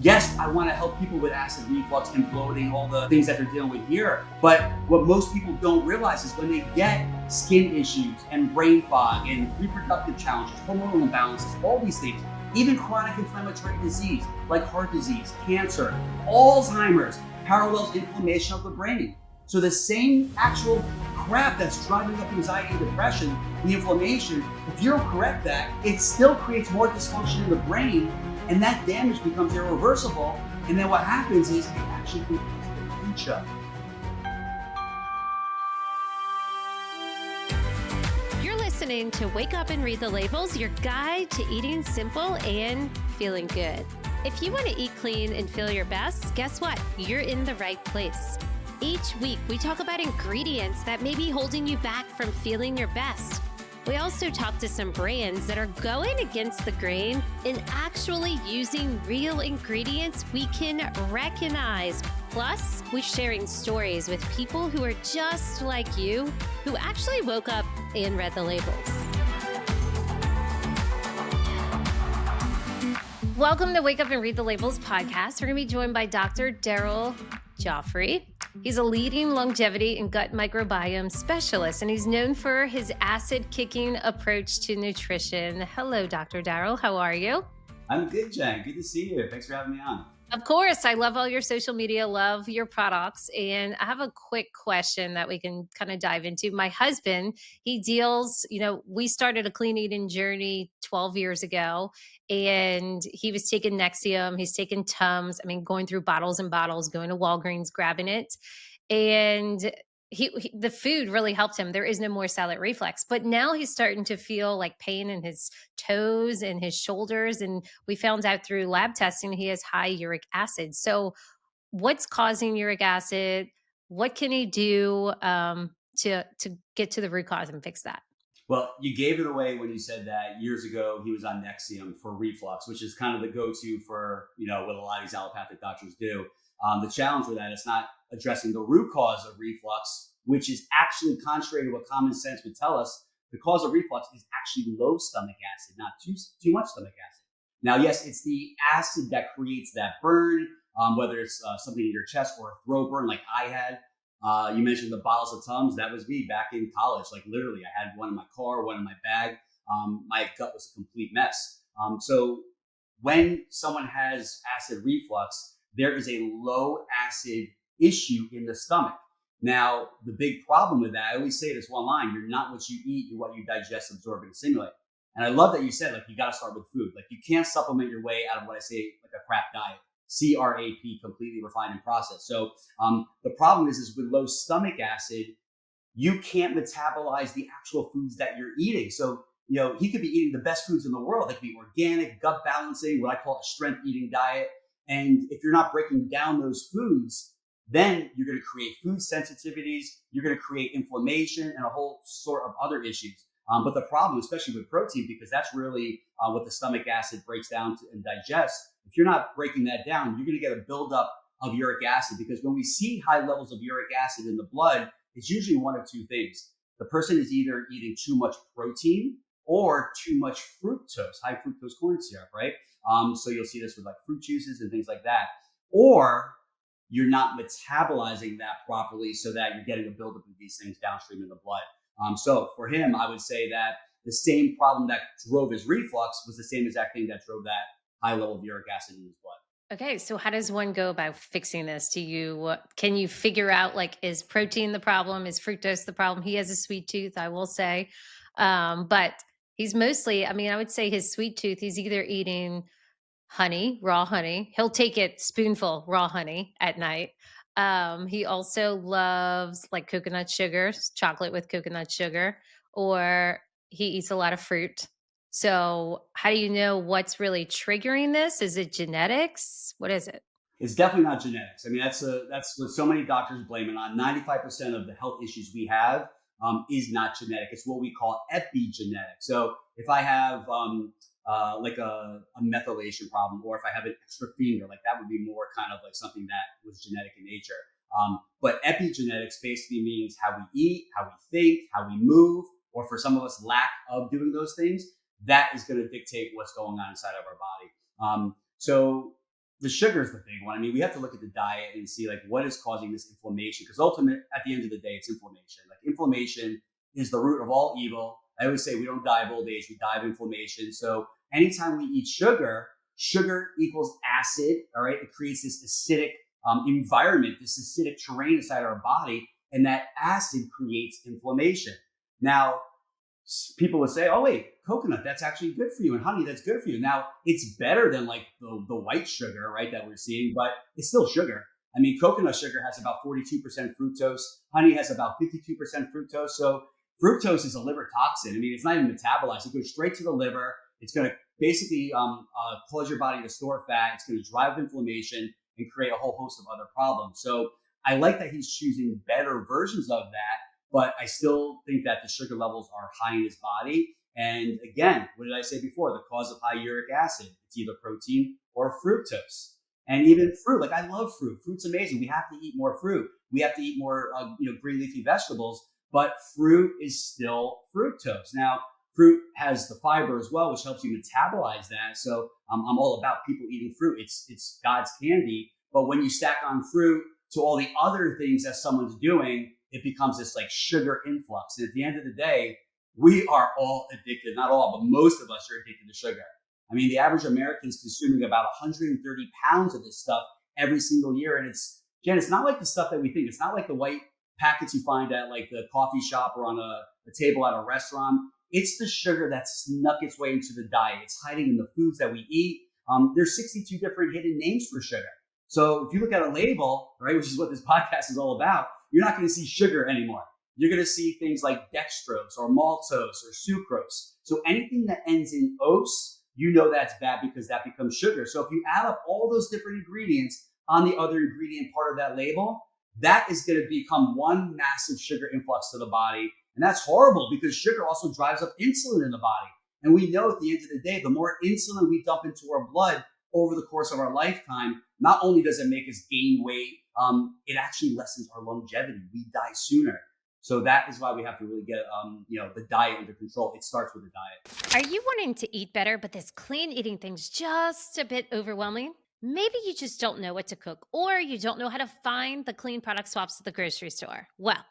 Yes, I want to help people with acid reflux and bloating, all the things that they're dealing with here. But what most people don't realize is when they get skin issues and brain fog and reproductive challenges, hormonal imbalances, all these things, even chronic inflammatory disease like heart disease, cancer, Alzheimer's, parallels inflammation of the brain. So the same actual crap that's driving up anxiety and depression, the inflammation, if you don't correct that, it still creates more dysfunction in the brain, and that damage becomes irreversible. And then what happens is it actually becomes dementia. You're listening to Wake Up and Read the Labels, your guide to eating simple and feeling good. If you want to eat clean and feel your best, guess what? You're in the right place. Each week, we talk about ingredients that may be holding you back from feeling your best. We also talk to some brands that are going against the grain and actually using real ingredients we can recognize. Plus, we're sharing stories with people who are just like you, who actually woke up and read the labels. Welcome to Wake Up and Read the Labels podcast. We're going to be joined by Dr. Daryl Gioffre. He's a leading longevity and gut microbiome specialist, and he's known for his acid-kicking approach to nutrition. Hello, Dr. Daryl. How are you? I'm good, Jen. Good to see you. Thanks for having me on. Of course. I love all your social media, love your products. And I have a quick question that we can kind of dive into. My husband, he deals, we started a clean eating journey 12 years ago, and he was taking Nexium, he's taking Tums, going through bottles and bottles, going to Walgreens, grabbing it. And the food really helped him. There is no more salad reflux, but now he's starting to feel like pain in his toes and his shoulders. And we found out through lab testing, he has high uric acid. So what's causing uric acid? What can he do to get to the root cause and fix that? Well, you gave it away when you said that years ago he was on Nexium for reflux, which is kind of the go-to for, what a lot of these allopathic doctors do. The challenge with that is not addressing the root cause of reflux, which is actually contrary to what common sense would tell us. The cause of reflux is actually low stomach acid, not too much stomach acid. Now, yes, it's the acid that creates that burn, whether it's something in your chest or a throat burn like I had. You mentioned the bottles of Tums. That was me back in college. Like literally, I had one in my car, one in my bag. My gut was a complete mess. So when someone has acid reflux, there is a low acid issue in the stomach. Now, the big problem with that, I always say this one line: you're not what you eat, you're what you digest, absorb, and assimilate. And I love that you said, you got to start with food. You can't supplement your way out of what I say, a crap diet. CRAP, completely refined and processed. So the problem is with low stomach acid, you can't metabolize the actual foods that you're eating. So, he could be eating the best foods in the world. They could be organic, gut balancing, what I call a strength eating diet. And if you're not breaking down those foods, then you're going to create food sensitivities, you're going to create inflammation and a whole sort of other issues. But the problem, especially with protein, because that's really what the stomach acid breaks down to and digests. If you're not breaking that down, you're going to get a buildup of uric acid, because when we see high levels of uric acid in the blood, it's usually one of two things. The person is either eating too much protein or too much fructose, high fructose corn syrup, right? So you'll see this with fruit juices and things like that. Or you're not metabolizing that properly so that you're getting a buildup of these things downstream in the blood. So for him, I would say that the same problem that drove his reflux was the same exact thing that drove that high level of uric acid in his blood. Okay, so how does one go about fixing this? Can you figure out is protein the problem? Is fructose the problem? He has a sweet tooth, I will say, but he's mostly, I would say his sweet tooth, he's either eating honey, raw honey. He'll take it spoonful raw honey at night. He also loves coconut sugar, chocolate with coconut sugar, or he eats a lot of fruit. So how do you know what's really triggering this? Is it genetics? What is it? It's definitely not genetics. That's what so many doctors blame it on. 95% of the health issues we have is not genetic. It's what we call epigenetic. So if I have a methylation problem, or if I have an extra finger, that would be more kind of something that was genetic in nature. But epigenetics basically means how we eat, how we think, how we move, or for some of us, lack of doing those things. That is going to dictate what's going on inside of our body. So the sugar is the big one. I mean, we have to look at the diet and see like what is causing this inflammation, because ultimately, at the end of the day, it's inflammation. Like inflammation is the root of all evil. I always say we don't die of old age, we die of inflammation. So anytime we eat sugar, sugar equals acid. All right, it creates this acidic environment, this acidic terrain inside our body, and that acid creates inflammation. Now, people would say, oh, wait, coconut, that's actually good for you. And honey, that's good for you. Now, it's better than like the white sugar, right, that we're seeing, but it's still sugar. I mean, coconut sugar has about 42% fructose. Honey has about 52% fructose. So fructose is a liver toxin. I mean, it's not even metabolized. It goes straight to the liver. It's going to basically cause your body to store fat. It's going to drive inflammation and create a whole host of other problems. So I like that he's choosing better versions of that, but I still think that the sugar levels are high in his body. And again, what did I say before? The cause of high uric acid, it's either protein or fructose. And even fruit, like I love fruit. Fruit's amazing. We have to eat more fruit. We have to eat more green leafy vegetables, but fruit is still fructose. Now, fruit has the fiber as well, which helps you metabolize that. So I'm all about people eating fruit. It's God's candy. But when you stack on fruit to all the other things that someone's doing, it becomes this like sugar influx. And at the end of the day, we are all addicted, not all, but most of us are addicted to sugar. I mean, the average American is consuming about 130 pounds of this stuff every single year. And Jen, it's not like the stuff that we think. It's not like the white packets you find at like the coffee shop or on a table at a restaurant. It's the sugar that snuck its way into the diet. It's hiding in the foods that we eat. There's 62 different hidden names for sugar. So if you look at a label, right, which is what this podcast is all about, you're not going to see sugar anymore. You're going to see things like dextrose or maltose or sucrose. So anything that ends in ose, you know that's bad because that becomes sugar. So if you add up all those different ingredients on the other ingredient part of that label, that is going to become one massive sugar influx to the body. And that's horrible because sugar also drives up insulin in the body. And we know at the end of the day, the more insulin we dump into our blood over the course of our lifetime, not only does it make us gain weight, it actually lessens our longevity. We die sooner. So that is why we have to really get, the diet under control. It starts with the diet. Are you wanting to eat better, but this clean eating thing's just a bit overwhelming? Maybe you just don't know what to cook, or you don't know how to find the clean product swaps at the grocery store. Well,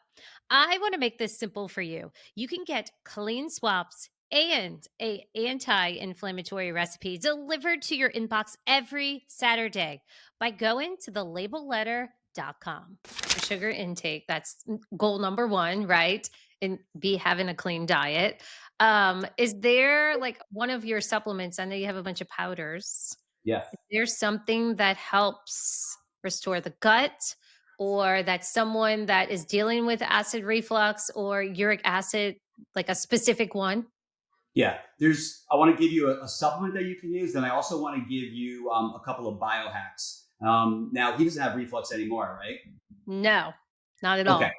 I want to make this simple for you. You can get clean swaps and a anti-inflammatory recipe delivered to your inbox every Saturday by going to thelabelletter.com. Sugar intake, that's goal number one, right? And be having a clean diet. Is there like one of your supplements? I know you have a bunch of powders. Yeah. Is there something that helps restore the gut, or that someone that is dealing with acid reflux or uric acid, like a specific one? Yeah, I want to give you a supplement that you can use. Then I also want to give you a couple of biohacks. Now, he doesn't have reflux anymore, right? No, not at Okay. all.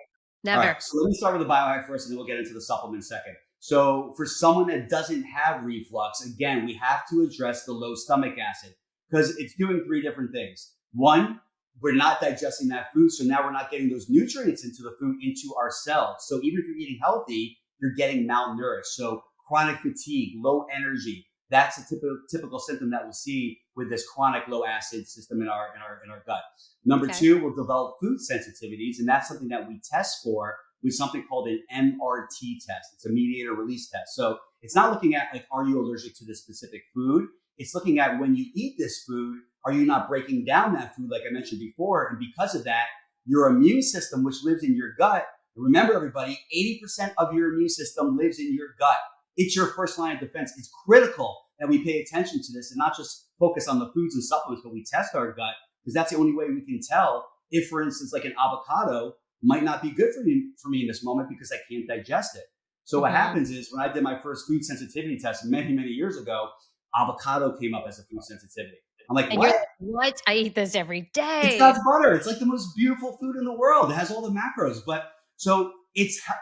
Never. All right. So let me start with the biohack first, and then we'll get into the supplement second. So for someone that doesn't have reflux, again, we have to address the low stomach acid because it's doing three different things. One, we're not digesting that food. So now we're not getting those nutrients into the food, into our cells. So even if you're eating healthy, you're getting malnourished. So chronic fatigue, low energy, that's a typical symptom that we'll see with this chronic low acid system in our gut. Number two, we'll develop food sensitivities, and that's something that we test for with something called an MRT test. It's a mediator release test. So it's not looking at like, are you allergic to this specific food? It's looking at when you eat this food, are you not breaking down that food like I mentioned before? And because of that, your immune system, which lives in your gut, remember everybody, 80% of your immune system lives in your gut. It's your first line of defense. It's critical that we pay attention to this and not just focus on the foods and supplements, but we test our gut because that's the only way we can tell if, for instance, like an avocado might not be good for me in this moment because I can't digest it. So what happens is when I did my first food sensitivity test many, many years ago, avocado came up as a food sensitivity. I'm like, And what? you're like, what? I eat this every It's day. God's butter. It's like the most beautiful food in the world. It has all the macros. But so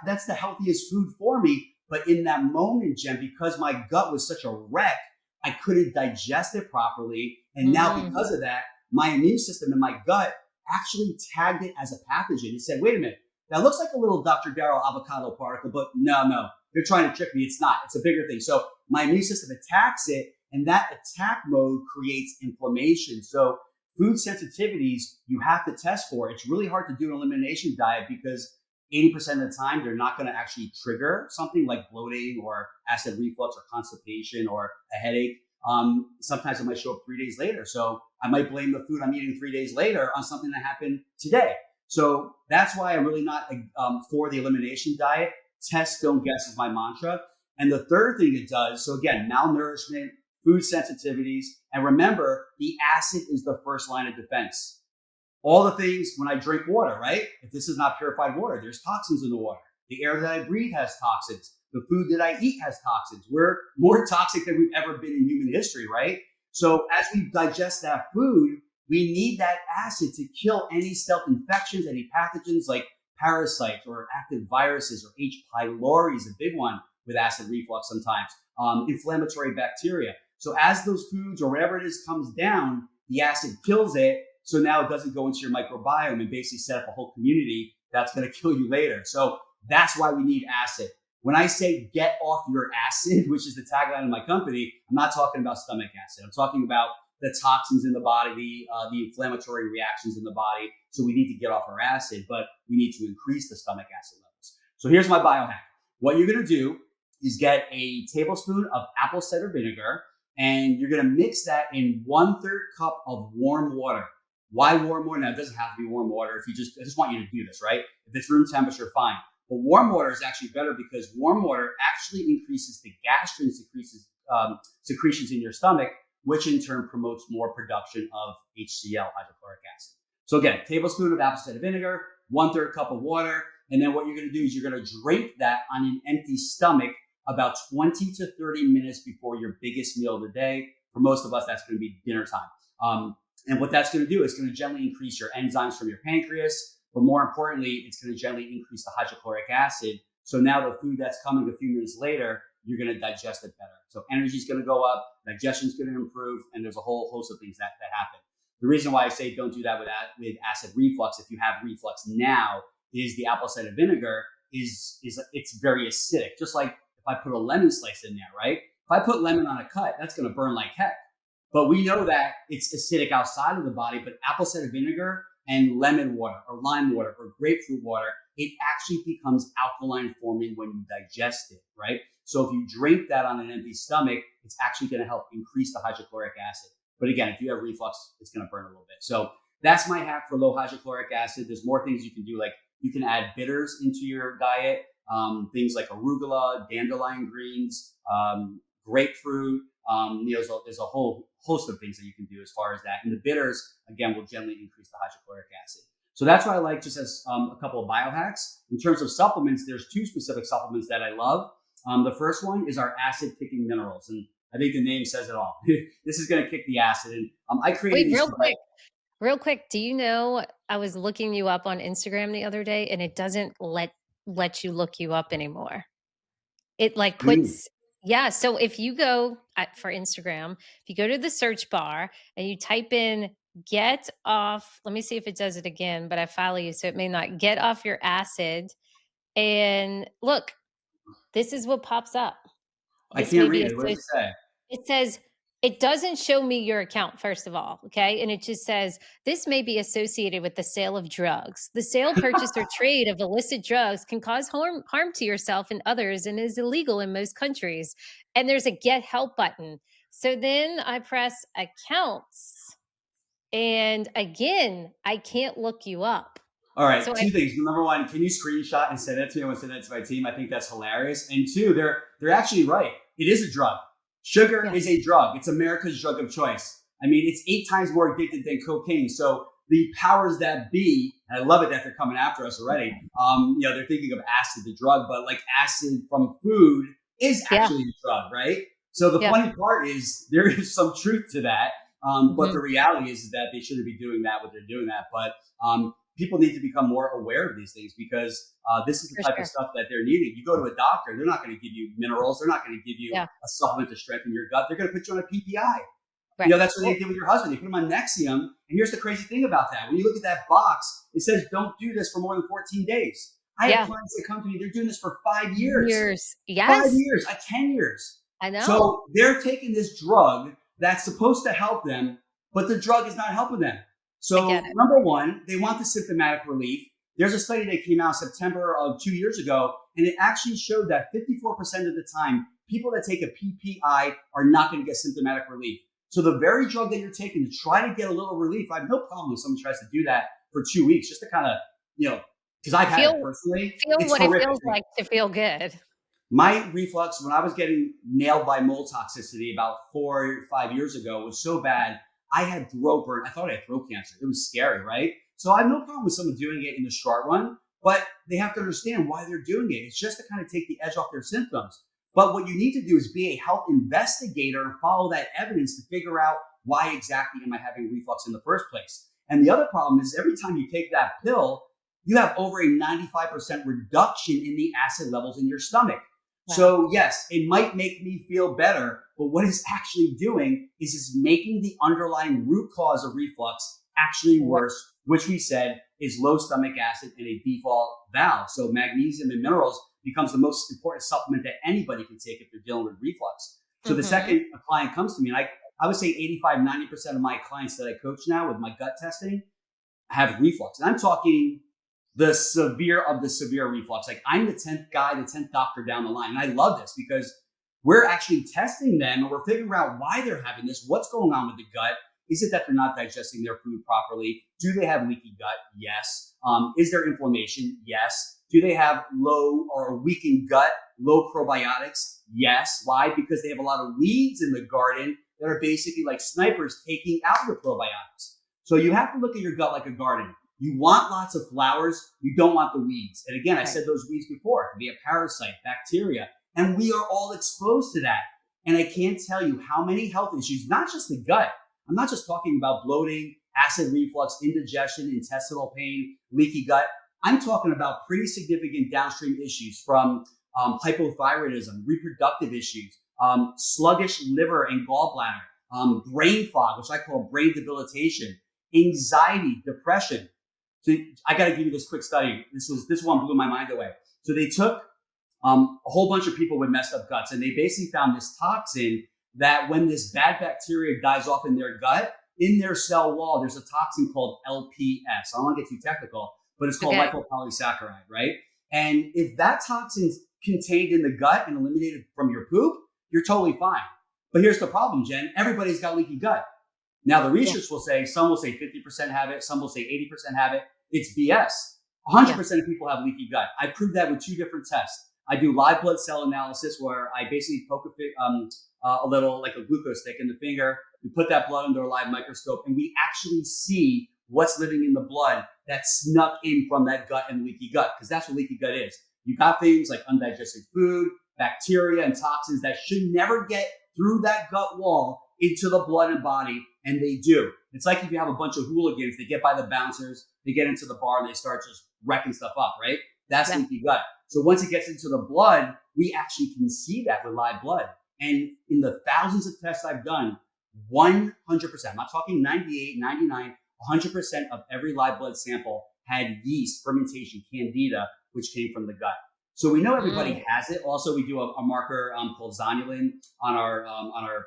that's the healthiest food for me. But in that moment, Jen, because my gut was such a wreck, I couldn't digest it properly. And now because of that, my immune system in my gut actually tagged it as a pathogen. It said, wait a minute, that looks like a little Dr. Daryl avocado particle, but no, they're trying to trick me. It's not. It's a bigger thing. So my immune system attacks it, and that attack mode creates inflammation. So food sensitivities you have to test for. It's really hard to do an elimination diet because 80% of the time they're not going to actually trigger something like bloating or acid reflux or constipation or a headache. Sometimes it might show up 3 days later. So I might blame the food I'm eating 3 days later on something that happened today. So that's why I'm really not for the elimination diet. Test, don't guess is my mantra. And the third thing it does, so again, malnourishment, food sensitivities, and remember, the acid is the first line of defense. All the things when I drink water, right? If this is not purified water, there's toxins in the water. The air that I breathe has toxins. The food that I eat has toxins. We're more toxic than we've ever been in human history, right? So as we digest that food, we need that acid to kill any stealth infections, any pathogens like parasites or active viruses, or H. pylori is a big one with acid reflux sometimes, inflammatory bacteria. So as those foods or whatever it is comes down, the acid kills it. So now it doesn't go into your microbiome and basically set up a whole community that's going to kill you later. So that's why we need acid. When I say get off your acid, which is the tagline of my company, I'm not talking about stomach acid. I'm talking about the toxins in the body, the inflammatory reactions in the body. So we need to get off our acid, but we need to increase the stomach acid levels. So here's my biohack. What you're going to do is get a tablespoon of apple cider vinegar, and you're going to mix that in 1/3 cup of warm water. Why warm water? Now, it doesn't have to be warm water. I just want you to do this, right? If it's room temperature, fine. But warm water is actually better because warm water actually increases the gastrin secretions in your stomach, which in turn promotes more production of HCl, hydrochloric acid. So again, tablespoon of apple cider vinegar, 1/3 cup of water. And then what you're going to do is you're going to drink that on an empty stomach about 20 to 30 minutes before your biggest meal of the day. For most of us, that's going to be dinner time. And what that's going to do is going to gently increase your enzymes from your pancreas. But more importantly, it's going to gently increase the hydrochloric acid. So now the food that's coming a few minutes later, you're going to digest it better. So energy is going to go up, digestion is going to improve, and there's a whole host of things that happen. The reason why I say don't do that with acid reflux, if you have reflux now, is the apple cider vinegar it's very acidic. Just like if I put a lemon slice in there, right? If I put lemon on a cut, that's going to burn like heck. But we know that it's acidic outside of the body, but apple cider vinegar and lemon water or lime water or grapefruit water, it actually becomes alkaline forming when you digest it, right? So if you drink that on an empty stomach, it's actually going to help increase the hydrochloric acid. But again, if you have reflux, it's going to burn a little bit. So that's my hack for low hydrochloric acid. There's more things you can do, like you can add bitters into your diet, things like arugula, dandelion greens, grapefruit. There's a whole host of things that you can do as far as that. And the bitters, again, will gently increase the hydrochloric acid. So that's what I like, just as a couple of biohacks. In terms of supplements, there's 2 specific supplements that I love. The first one is our acid-kicking minerals. And I think the name says it all. This is going to kick the acid. And I created these. Real quick. Do you know, I was looking you up on Instagram the other day, and it doesn't let you look you up anymore. It like puts, yeah. So if you go for Instagram, if you go to the search bar and you type in get off, let me see if it does it again, but I follow you, so it may not. Get off your acid. And look, this is what pops up. I can't read it. What does it say? It says, it doesn't show me your account, first of all. Okay. And it just says, this may be associated with the sale of drugs. The sale, purchase, or trade of illicit drugs can cause harm to yourself and others and is illegal in most countries. And there's a get help button. So then I press accounts. And again, I can't look you up. All right, so 2 things. Number 1, can you screenshot and send it to me? I want to send that to my team. I think that's hilarious. And 2, they're actually right. It is a drug. Sugar is a drug. It's America's drug of choice. I mean, it's 8 times more addictive than cocaine. So the powers that be, and I love it that they're coming after us already. They're thinking of acid, the drug, but like acid from food is actually a drug, right? So the funny part is there is some truth to that. But the reality is that they shouldn't be doing that, what they're doing that. But people need to become more aware of these things because this is the type of stuff that they're needing. You go to a doctor, they're not going to give you minerals. They're not going to give you a supplement to strengthen your gut. They're going to put you on a PPI. Right. That's what they did with your husband. They put him on Nexium. And here's the crazy thing about that. When you look at that box, it says, don't do this for more than 14 days. I have clients that come to me, they're doing this for 5 years. Yes. 5 years, 10 years. I know. So they're taking this drug that's supposed to help them, but the drug is not helping them. I So get it. number one, they want the symptomatic relief. There's a study that came out September of 2 years ago, and it actually showed that 54% of the time, people that take a PPI are not going to get symptomatic relief. So the very drug that you're taking to try to get a little relief, I have no problem if someone tries to do that for 2 weeks, just to kind of, because I've had it Feel personally. feel It's what it horrific. feels like to feel good. My reflux, when I was getting nailed by mold toxicity about 4 or 5 years ago, was so bad. I had throat burn. I thought I had throat cancer. It was scary, right? So I have no problem with someone doing it in the short run, but they have to understand why they're doing it. It's just to kind of take the edge off their symptoms. But what you need to do is be a health investigator and follow that evidence to figure out why exactly am I having reflux in the first place. And the other problem is every time you take that pill, you have over a 95% reduction in the acid levels in your stomach. Wow. So yes, it might make me feel better, but what it's actually doing is it's making the underlying root cause of reflux actually worse, which we said is low stomach acid and a default valve. So magnesium and minerals becomes the most important supplement that anybody can take if they're dealing with reflux. So the second a client comes to me, and I would say 85-90% of my clients that I coach now with my gut testing have reflux. And I'm talking the severe of the severe reflux. Like I'm the 10th guy, the 10th doctor down the line. And I love this because we're actually testing them and we're figuring out why they're having this. What's going on with the gut? Is it that they're not digesting their food properly? Do they have leaky gut? Yes. Is there inflammation? Yes. Do they have low or a weakened gut, low probiotics? Yes. Why? Because they have a lot of weeds in the garden that are basically like snipers taking out your probiotics. So you have to look at your gut like a garden. You want lots of flowers. You don't want the weeds. And again, I said those weeds before. It could be a parasite, bacteria, and we are all exposed to that. And I can't tell you how many health issues, not just the gut. I'm not just talking about bloating, acid reflux, indigestion, intestinal pain, leaky gut. I'm talking about pretty significant downstream issues from hypothyroidism, reproductive issues, sluggish liver and gallbladder, brain fog, which I call brain debilitation, anxiety, depression. So I got to give you this quick study. This one blew my mind away. So they took a whole bunch of people with messed up guts, and they basically found this toxin that when this bad bacteria dies off in their gut, in their cell wall, there's a toxin called LPS. I don't want to get too technical, but it's called lipopolysaccharide, right? And if that toxin's contained in the gut and eliminated from your poop, you're totally fine. But here's the problem, Jen. Everybody's got leaky gut. Now, the research will say, some will say 50% have it, some will say 80% have it. It's BS. 100% of people have leaky gut. I proved that with 2 different tests. I do live blood cell analysis where I basically poke a little, like a glucose stick in the finger. We put that blood under a live microscope, and we actually see what's living in the blood that snuck in from that gut and leaky gut, because that's what leaky gut is. You got things like undigested food, bacteria, and toxins that should never get through that gut wall into the blood and body, and they do. It's like if you have a bunch of hooligans, they get by the bouncers, they get into the bar, and they start just wrecking stuff up, right? That's leaky gut. So once it gets into the blood, we actually can see that with live blood. And in the thousands of tests I've done, 100%, I'm not talking 98, 99, 100% of every live blood sample had yeast, fermentation, candida, which came from the gut. So we know everybody has it. Also, we do a marker called zonulin on our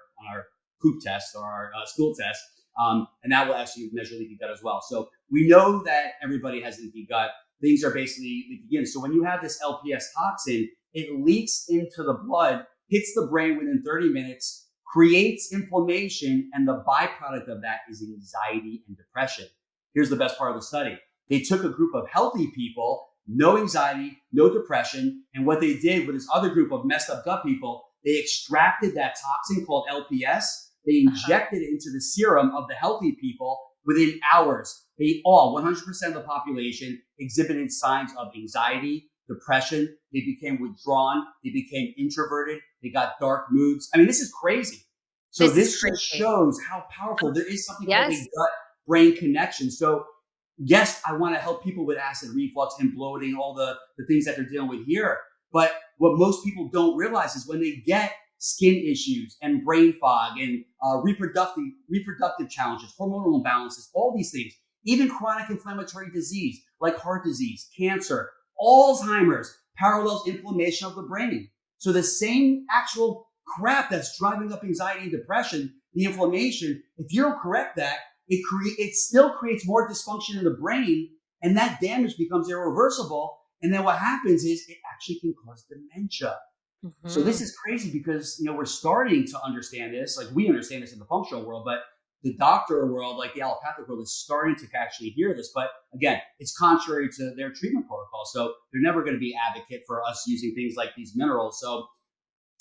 poop test or our stool test, and that will actually measure leaky gut as well. So we know that everybody has leaky gut. Things are basically leaking in. So when you have this LPS toxin, it leaks into the blood, hits the brain within 30 minutes, creates inflammation, and the byproduct of that is anxiety and depression. Here's the best part of the study. They took a group of healthy people, no anxiety, no depression, and what they did with this other group of messed up gut people, they extracted that toxin called LPS, they injected it into the serum of the healthy people within hours. They all, 100% of the population, exhibited signs of anxiety, depression. They became withdrawn. They became introverted. They got dark moods. I mean, this is crazy. So this just shows how powerful there is something called a gut-brain connection. So yes, I want to help people with acid reflux and bloating, all the things that they're dealing with here. But what most people don't realize is when they get skin issues and brain fog and reproductive challenges, hormonal imbalances, all these things, even chronic inflammatory disease like heart disease, cancer, Alzheimer's parallels inflammation of the brain. So the same actual crap that's driving up anxiety and depression, the inflammation, if you don't correct that, it still creates more dysfunction in the brain, and that damage becomes irreversible. And then what happens is it actually can cause dementia. So this Mhm. is crazy because we're starting to understand this. Like we understand this in the functional world, but the doctor world, like the allopathic world, is starting to actually hear this. But again, it's contrary to their treatment protocol. So they're never going to be advocate for us using things like these minerals. So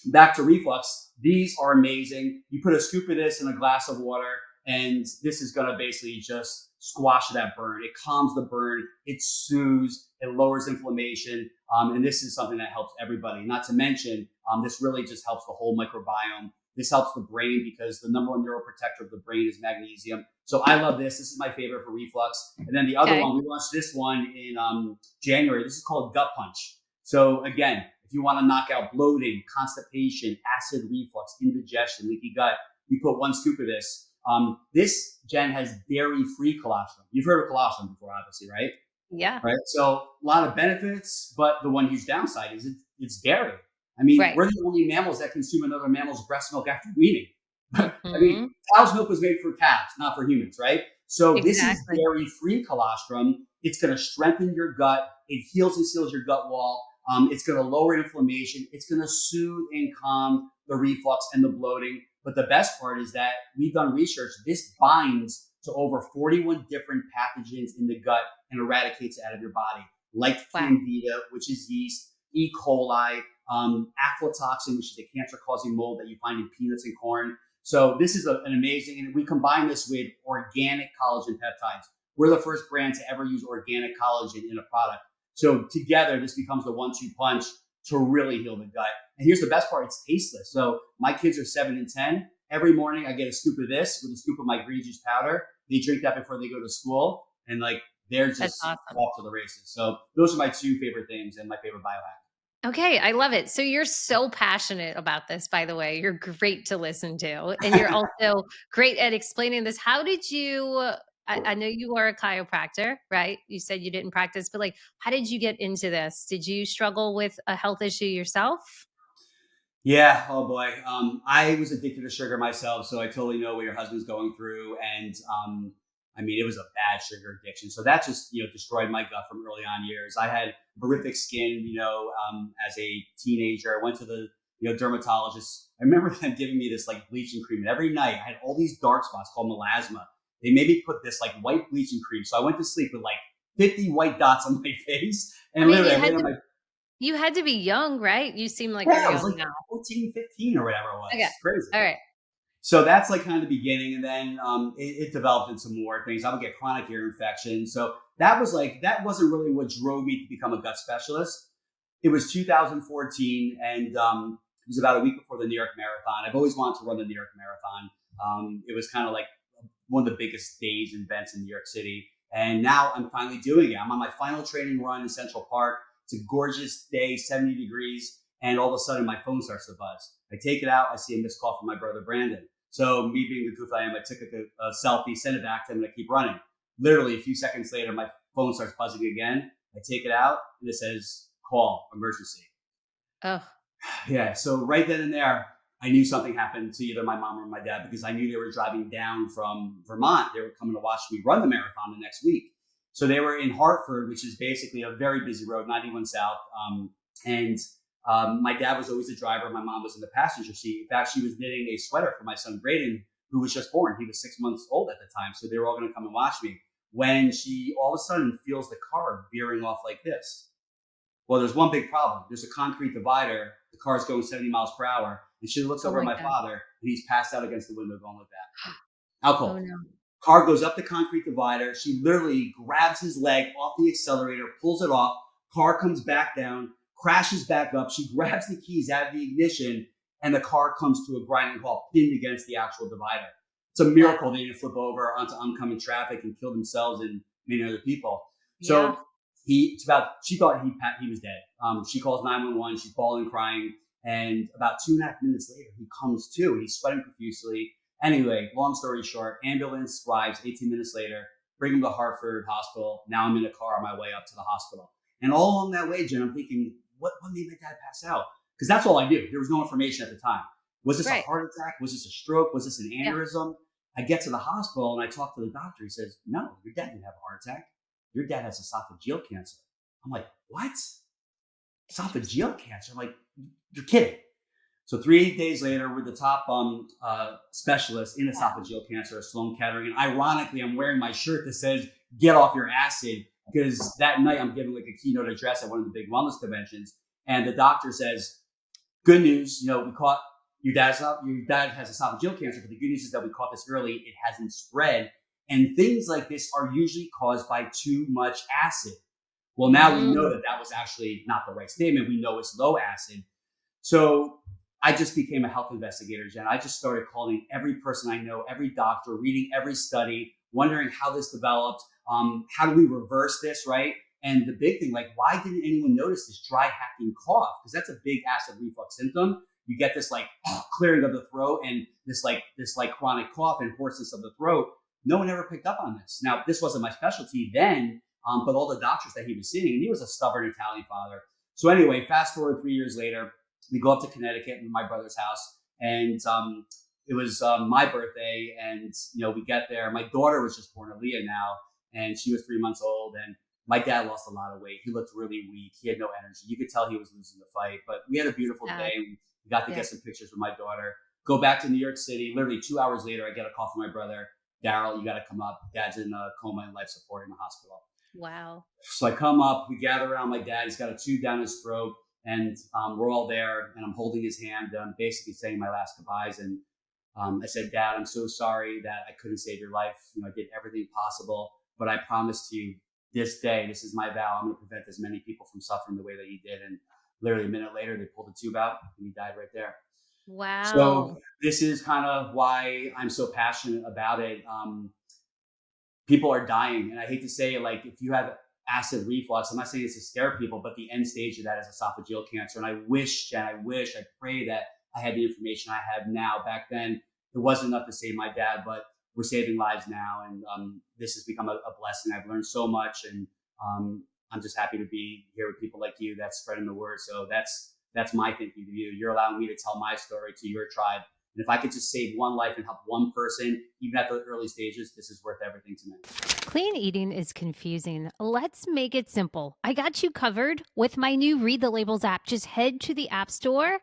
back to reflux, these are amazing. You put a scoop of this in a glass of water, and this is going to basically just squash that burn. It calms the burn, it soothes, it lowers inflammation. And this is something that helps everybody. Not to mention, this really just helps the whole microbiome. This helps the brain because the number one neuroprotector of the brain is magnesium. So I love this. This is my favorite for reflux. And then the other Okay. one, we launched this one in January. This is called Gut Punch. So again, if you want to knock out bloating, constipation, acid reflux, indigestion, leaky gut, you put one scoop of this. This, Jen, has dairy-free colostrum. You've heard of colostrum before, obviously, right? Yeah. Right. So a lot of benefits, but the one huge downside is it's dairy. I mean, Right. we're the only mammals that consume another mammal's breast milk after weaning. I mean, Mhm. cow's milk was made for calves, not for humans, right? So this is Exactly. dairy-free colostrum. It's going to strengthen your gut. It heals and seals your gut wall. It's going to lower inflammation. It's going to soothe and calm the reflux and the bloating. But the best part is that we've done research. This binds to over 41 different pathogens in the gut and eradicates it out of your body, like Wow. candida, which is yeast, E. coli, aflatoxin, which is a cancer-causing mold that you find in peanuts and corn. So this is an amazing, and we combine this with organic collagen peptides. We're the first brand to ever use organic collagen in a product. So together, this becomes the 1-2 punch to really heal the gut. And here's the best part: it's tasteless. So my kids are 7 and 10. Every morning, I get a scoop of this with a scoop of my green juice powder. They drink that before they go to school, and like they're That's just awesome. off to the races. So those are my two favorite things and my favorite biohack. Okay, I love it. So you're so passionate about this, by the way. You're great to listen to, and you're also great at explaining this. How did you I know you are a chiropractor, right? You said you didn't practice, but like, how did you get into this? Did you struggle with a health issue yourself? Yeah. Oh boy. I was addicted to sugar myself, so I totally know what your husband's going through. And I mean, it was a bad sugar addiction. So that just destroyed my gut from early on years. I had horrific skin. As a teenager, I went to the dermatologist. I remember them giving me this like bleaching cream, and every night I had all these dark spots called melasma. They made me put this like white bleaching cream, so I went to sleep with like 50 white dots on my face, I and mean, literally I laid on my you had to be young, right? You seem like you're yeah, I was young like now. 14, 15 or whatever it Okay. was. Crazy. All right. So that's like kind of the beginning, and then it developed into more things. I would get chronic ear infections. So that wasn't really what drove me to become a gut specialist. It was 2014, and it was about a week before the New York Marathon. I've always wanted to run the New York Marathon. It was kind of like one of the biggest days and events in New York City, and now I'm finally doing it. I'm on my final training run in Central Park. It's a gorgeous day, 70 degrees, and all of a sudden my phone starts to buzz. I take it out. I see a missed call from my brother Brandon. So me being the goof I am, I took a selfie, sent it back to him, and I keep running. Literally a few seconds later, my phone starts buzzing again. I take it out, and it says call emergency. Oh, Yeah. So right then and there, I knew something happened to either my mom or my dad because I knew they were driving down from Vermont. They were coming to watch me run the marathon the next week. So they were in Hartford, which is basically a very busy road, 91 South. And My dad was always the driver. My mom was in the passenger seat. In fact, she was knitting a sweater for my son, Braden, who was just born. He was 6 months old at the time. So they were all going to come and watch me. When she all of a sudden feels the car veering off like this. Well, there's one big problem. There's a concrete divider. The car's going 70 miles per hour. And she looks oh over at my my god. father, and he's passed out against the window going like that. Out Oh cold. no. Car goes up the concrete divider. She literally grabs his leg off the accelerator, pulls it off. Car comes back down, crashes back up. She grabs the keys out of the ignition, and the car comes to a grinding halt, pinned against the actual divider. It's a miracle Wow. they didn't flip over onto oncoming traffic and kill themselves and many other people. Yeah. So she thought he was dead. She calls 911. She's bawling, crying. And about 2.5 minutes later, he comes to, and he's sweating profusely. Anyway, long story short, ambulance arrives 18 minutes later, bring him to Hartford Hospital. Now I'm in a car on my way up to the hospital. And all along that way, Jen, I'm thinking, what made my dad pass out? Because that's all I knew. There was no information at the time. Was this a Right. heart attack? Was this a stroke? Was this an Yeah. aneurysm? I get to the hospital and I talk to the doctor. He says, no, your dad didn't have a heart attack. Your dad has esophageal cancer. I'm like, what? Esophageal cancer? I'm like, you're kidding. So 3 days later, we're the top specialist in esophageal cancer at Sloan Kettering. And ironically, I'm wearing my shirt that says, get off your acid, because that night I'm giving like a keynote address at one of the big wellness conventions. And the doctor says, good news, we caught your dad has esophageal cancer, but the good news is that we caught this early. It hasn't spread. And things like this are usually caused by too much acid. Well, now we know that that was actually not the right statement. We know it's low acid. So I just became a health investigator, Jen. I just started calling every person I know, every doctor, reading every study, wondering how this developed. How do we reverse this, right? And the big thing, like, why didn't anyone notice this dry hacking cough? Because that's a big acid reflux symptom. You get this like clearing of the throat and this chronic cough and hoarseness of the throat. No one ever picked up on this. Now, this wasn't my specialty then, but all the doctors that he was seeing, and he was a stubborn Italian father. So anyway, fast forward 3 years later, we go up to Connecticut in my brother's house, and it was my birthday, and we get there. My daughter was just born, Aaliyah now, and she was 3 months old, and my dad lost a lot of weight. He looked really weak. He had no energy. You could tell he was losing the fight, but we had a beautiful day. We got to get some pictures with my daughter. Go back to New York City. Literally 2 hours later, I get a call from my brother. Daryl, you got to come up. Dad's in a coma and life support in the hospital. Wow. So I come up. We gather around my dad. He's got a tube down his throat, and we're all there. And I'm holding his hand. I'm basically saying my last goodbyes. And I said, Dad, I'm so sorry that I couldn't save your life. I did everything possible, but I promised you this day, this is my vow, I'm going to prevent as many people from suffering the way that you did. And literally a minute later, they pulled the tube out and he died right there. Wow. So this is kind of why I'm so passionate about it. People are dying. And I hate to say it, like, if you have acid reflux, I'm not saying this to scare people, but the end stage of that is esophageal cancer. And I wish, I pray that I had the information I have now. Back then, it wasn't enough to save my dad, but we're saving lives now. And this has become a blessing. I've learned so much. And I'm just happy to be here with people like you that's spreading the word. So that's my thinking to you. You're allowing me to tell my story to your tribe. And if I could just save one life and help one person, even at the early stages, this is worth everything to me. Clean eating is confusing. Let's make it simple. I got you covered with my new Read the Labels app. Just head to the App Store,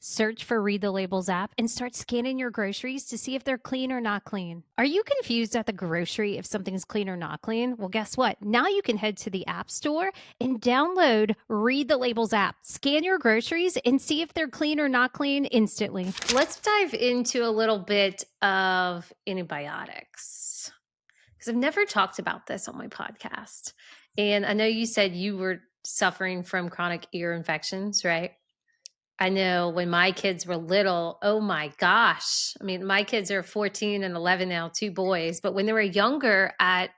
search for Read the Labels app, and start scanning your groceries to see if they're clean or not clean. Are you confused at the grocery if something's clean or not clean? Well, guess what? Now you can head to the App Store and download Read the Labels app. Scan your groceries and see if they're clean or not clean instantly. Let's dive into a little bit of antibiotics, because I've never talked about this on my podcast. And I know you said you were suffering from chronic ear infections, right? I know when my kids were little, oh my gosh. I mean, my kids are 14 and 11 now, 2 boys, but when they were younger at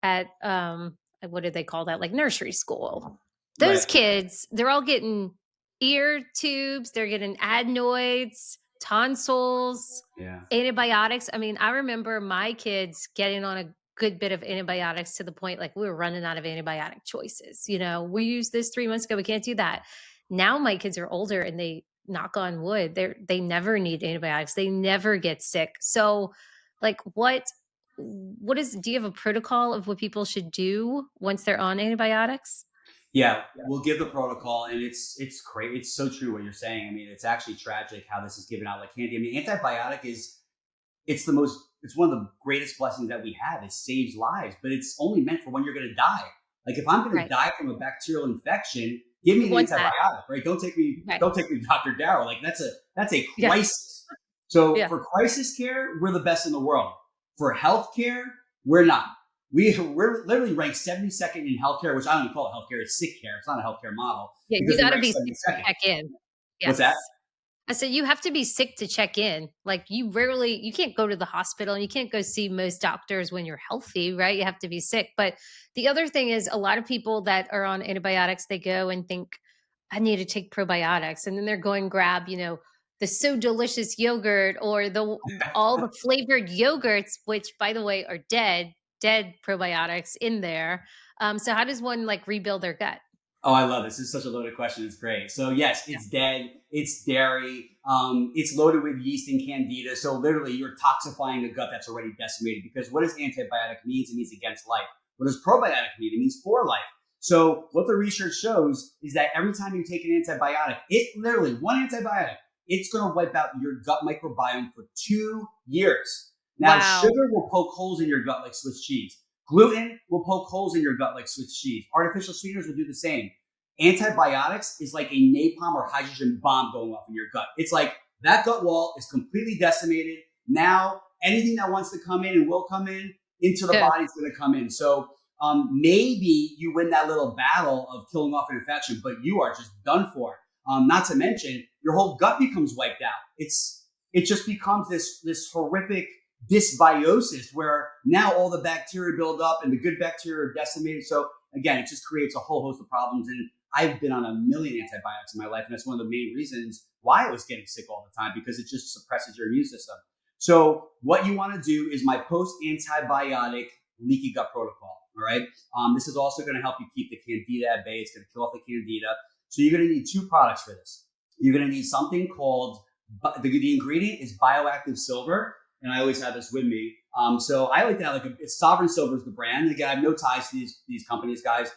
what did they call that? Like nursery school. Those Right. kids, they're all getting ear tubes, they're getting adenoids, tonsils, Yeah. antibiotics. I mean, I remember my kids getting on a good bit of antibiotics to the point like we were running out of antibiotic choices. We used this 3 months ago. We can't do that. Now my kids are older and they, knock on wood, they never need antibiotics. They never get sick. So like do you have a protocol of what people should do once they're on antibiotics? Yeah, we'll give the protocol, and it's great. It's so true what you're saying. I mean, it's actually tragic how this is given out like candy. I mean, antibiotic it's one of the greatest blessings that we have. It saves lives, but it's only meant for when you're going to die. Like if I'm going to die from a bacterial infection, give me an antibiotic, right? Don't take me to Dr. Daryl. Like that's a crisis. So for crisis care, we're the best in the world. For healthcare, we're not. We're literally ranked 72nd in healthcare, which I don't even call it healthcare. It's sick care. It's not a healthcare model. Yeah, you got to be sick to check in. Yes. What's that? I said, you have to be sick to check in. Like you can't go to the hospital and you can't go see most doctors when you're healthy, right? You have to be sick. But the other thing is a lot of people that are on antibiotics, they go and think, I need to take probiotics. And then they're going grab, the So Delicious yogurt or all the flavored yogurts, which by the way are dead probiotics in there. So how does one like rebuild their gut? Oh, I love this. This is such a loaded question. It's great. So yes, it's dead. It's dairy. It's loaded with yeast and candida. So literally you're toxifying a gut that's already decimated, because what does antibiotic means? It means against life. What does probiotic mean? It means for life. So what the research shows is that every time you take an antibiotic, one antibiotic, it's going to wipe out your gut microbiome for 2 years. Now, Wow. sugar will poke holes in your gut like Swiss cheese. Gluten will poke holes in your gut like Swiss cheese. Artificial sweeteners will do the same. Antibiotics is like a napalm or hydrogen bomb going off in your gut. It's like that gut wall is completely decimated. Now, anything that wants to come in and will come in into the body is going to come in. So maybe you win that little battle of killing off an infection, but you are just done for. Not to mention, your whole gut becomes wiped out. It just becomes this horrific dysbiosis where now all the bacteria build up and the good bacteria are decimated. So again, it just creates a whole host of problems. And I've been on a million antibiotics in my life, and that's one of the main reasons why I was getting sick all the time, because it just suppresses your immune system. So what you want to do is my post-antibiotic leaky gut protocol. All right. This is also going to help you keep the candida at bay. It's going to kill off the candida. So you're going to need 2 products for this. You're going to need something called, the ingredient is bioactive silver. And I always have this with me. So I like to have it's Sovereign Silver is the brand. Again, I have no ties to these companies, guys.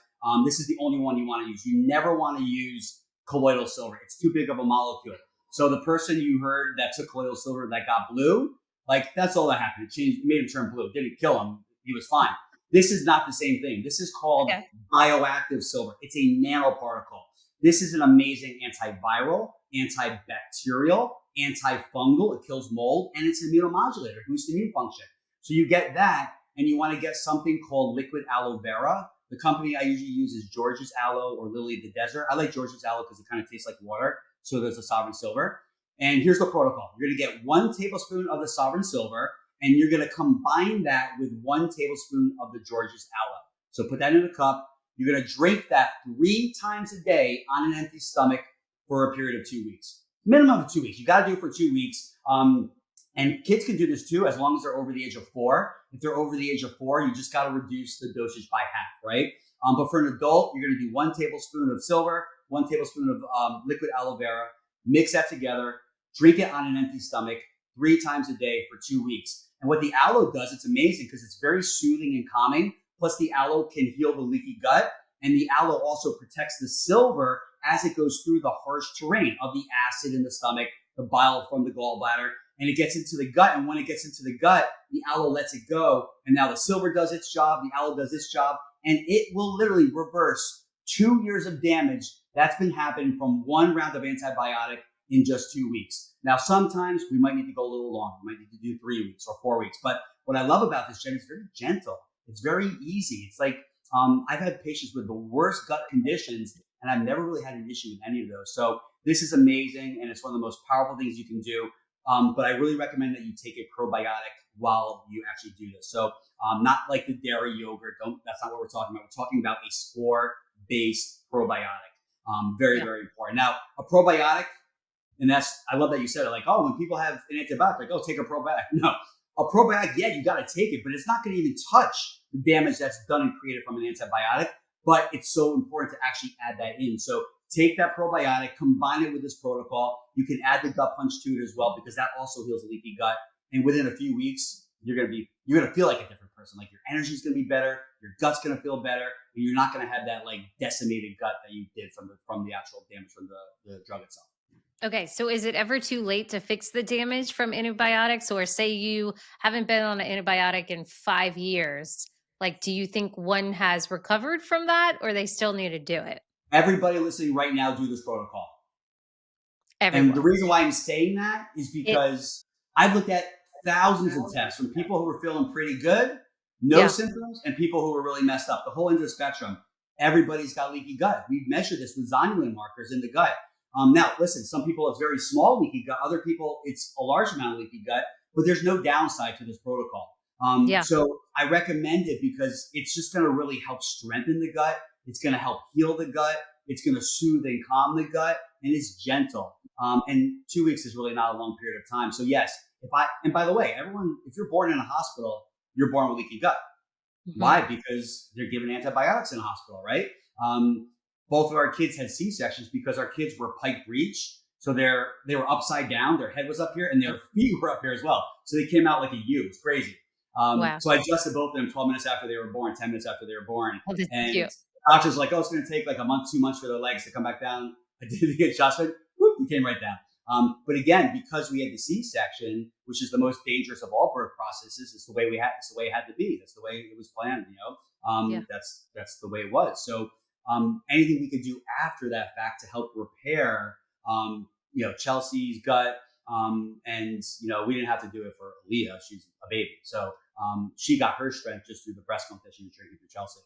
This is the only one you want to use. You never want to use colloidal silver. It's too big of a molecule. So the person you heard that took colloidal silver that got blue, like that's all that happened. It made him turn blue. It didn't kill him. He was fine. This is not the same thing. This is called bioactive silver. It's a nanoparticle. This is an amazing antiviral, antibacterial, antifungal. It kills mold, and it's an immunomodulator, boosts immune function. So you get that, and you want to get something called liquid aloe vera. The company I usually use is George's Aloe or Lily of the Desert. I like George's Aloe because it kind of tastes like water. So there's a Sovereign Silver. And here's the protocol. You're going to get 1 tablespoon of the Sovereign Silver, and you're going to combine that with 1 tablespoon of the George's Aloe. So put that in a cup. You're going to drink that 3 times a day on an empty stomach for a period of 2 weeks. Minimum of 2 weeks. You got to do it for 2 weeks. And kids can do this too, as long as they're over the age of 4. If they're over the age of 4, you just got to reduce the dosage by half, right? But for an adult, you're going to do 1 tablespoon of silver, 1 tablespoon of liquid aloe vera, mix that together, drink it on an empty stomach 3 times a day for 2 weeks. And what the aloe does, it's amazing because it's very soothing and calming. Plus the aloe can heal the leaky gut. And the aloe also protects the silver as it goes through the harsh terrain of the acid in the stomach, the bile from the gallbladder, and it gets into the gut. And when it gets into the gut, the aloe lets it go. And now the silver does its job, the aloe does its job, and it will literally reverse 2 years of damage that's been happening from 1 round of antibiotic in just 2 weeks. Now, sometimes we might need to go a little longer. We might need to do 3 weeks or 4 weeks. But what I love about this, Jen, is very gentle. It's very easy. It's like I've had patients with the worst gut conditions, and I've never really had an issue with any of those. So this is amazing, and it's one of the most powerful things you can do. But I really recommend that you take a probiotic while you actually do this. So not like the dairy yogurt. That's not what we're talking about. We're talking about a spore-based probiotic. Very, very important. Now, a probiotic, and I love that you said it, like, oh, when people have an antibiotic, like, oh, take a probiotic. No, a probiotic, yeah, you got to take it, but it's not going to even touch the damage that's done and created from an antibiotic. But it's so important to actually add that in. So take that probiotic, combine it with this protocol. You can add the gut punch to it as well, because that also heals the leaky gut. And within a few weeks, you're going to feel like a different person. Like your energy is going to be better, your gut's going to feel better, and you're not going to have that like decimated gut that you did from the actual damage from the drug itself. Okay, so is it ever too late to fix the damage from antibiotics? Or say you haven't been on an antibiotic in 5 years, like, do you think one has recovered from that, or they still need to do it? Everybody listening right now, do this protocol. And the Everyone. reason why I'm saying that is because I've looked at thousands of tests from people who were feeling pretty good, no symptoms, and people who were really messed up. The whole end of the spectrum. Everybody's got leaky gut. We've measured this with zonulin markers in the gut. Now, listen, some people it's very small leaky gut. Other people, it's a large amount of leaky gut, but there's no downside to this protocol. So I recommend it because it's just going to really help strengthen the gut. It's going to help heal the gut. It's going to soothe and calm the gut, and it's gentle. And 2 weeks is really not a long period of time. So yes, and by the way, everyone, if you're born in a hospital, you're born with leaky gut. Mm-hmm. Why? Because they're given antibiotics in a hospital, right? Both of our kids had C-sections because our kids were pipe breech. So they were upside down. Their head was up here, and their feet were up here as well. So they came out like a U. It's crazy. Wow. So I adjusted both of them 12 minutes after they were born, 10 minutes after they were born. Oh, that's And cute. the doctor's like, oh, it's going to take like a month, 2 months for their legs to come back down. I did the adjustment. Whoop, we came right down. But again, because we had the C-section, which is the most dangerous of all birth processes, it's the way it's the way it had to be. That's the way it was planned. Yeah. That's the way it was. So anything we could do after that fact to help repair, Chelsea's gut, and we didn't have to do it for Aaliyah. She's a baby, so she got her strength just through the breast milk that she was drinking through Chelsea.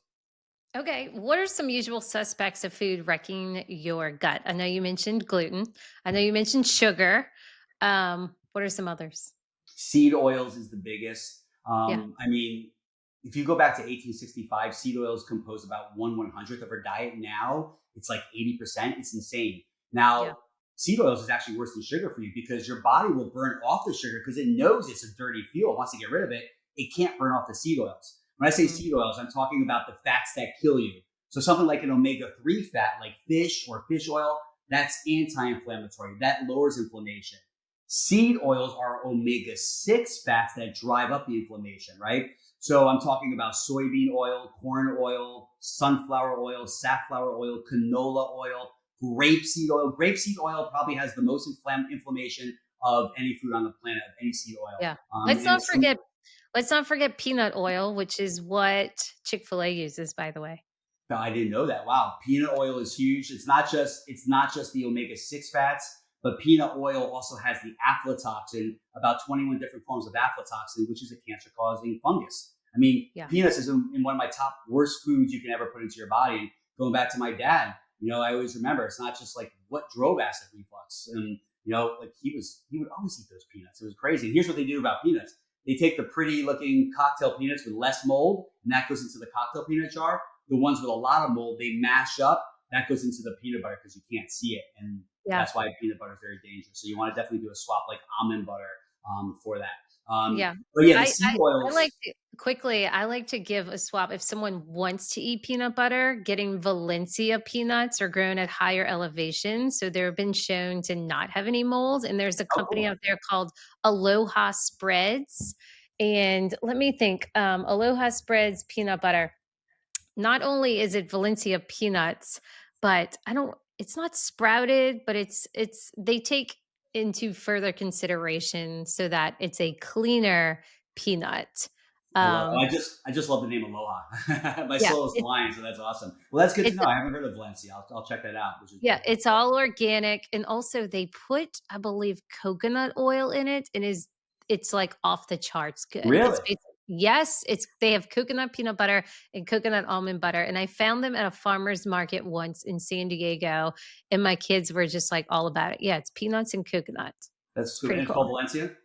Okay. What are some usual suspects of food wrecking your gut? I know you mentioned gluten. I know you mentioned sugar. What are some others? Seed oils is the biggest. Yeah. I mean, if you go back to 1865, seed oils compose about 1/100th of our diet. Now it's like 80%. It's insane. Yeah. Now, seed oils is actually worse than sugar for you because your body will burn off the sugar because it knows it's a dirty fuel. It wants to get rid of it. It can't burn off the seed oils. When I say Mm, seed oils, I'm talking about the fats that kill you. So something like an omega-3 fat, like fish or fish oil, that's anti-inflammatory. That lowers inflammation. Seed oils are omega-6 fats that drive up the inflammation, right? So I'm talking about soybean oil, corn oil, sunflower oil, safflower oil, canola oil, grapeseed oil. Grapeseed oil probably has the most inflammation of any food on the planet, of any seed oil. yeah. Let's And not some forget let's not forget peanut oil, which is what Chick-fil-A uses, by the way. No, I didn't know that. Wow, peanut oil is huge. It's not just the omega-6 fats, but peanut oil also has the aflatoxin, about 21 different forms of aflatoxin, which is a cancer-causing fungus. I mean, Yeah. peanuts is in one of my top worst foods you can ever put into your body. And going back to my dad, I always remember it's not just like what drove acid reflux, and like he would always eat those peanuts. It was crazy. And here's what they do about peanuts: they take the pretty looking cocktail peanuts with less mold, and that goes into the cocktail peanut jar. The ones with a lot of mold, they mash up. That goes into the peanut butter because you can't see it, and Yeah. that's why peanut butter is very dangerous. So you want to definitely do a swap like almond butter for that. Yeah. But yeah, the I seed I I like oils. to quickly, I like to give a swap if someone wants to eat peanut butter, getting Valencia peanuts are grown at higher elevations, so they've been shown to not have any mold, and there's a Oh, company cool. out there called Aloha Spreads, and let me think, Aloha Spreads peanut butter. Not only is it Valencia peanuts, but I don't it's not sprouted, but it's they take into further consideration so that it's a cleaner peanut. I love. Um, I just love the name Aloha. My yeah, soul is flying, so that's awesome. Well, that's good to it's know. I haven't heard of Valencia. I'll check that out, which is yeah, very it's cool. all organic, and also they put, I believe, coconut oil in it, and it's like off the charts good. Really? Yes, it's they have coconut peanut butter and coconut almond butter, and I found them at a farmer's market once in San Diego, and my kids were just like all about it. Yeah, it's peanuts and coconut. That's It's cool. And pretty it's cool. called Valencia.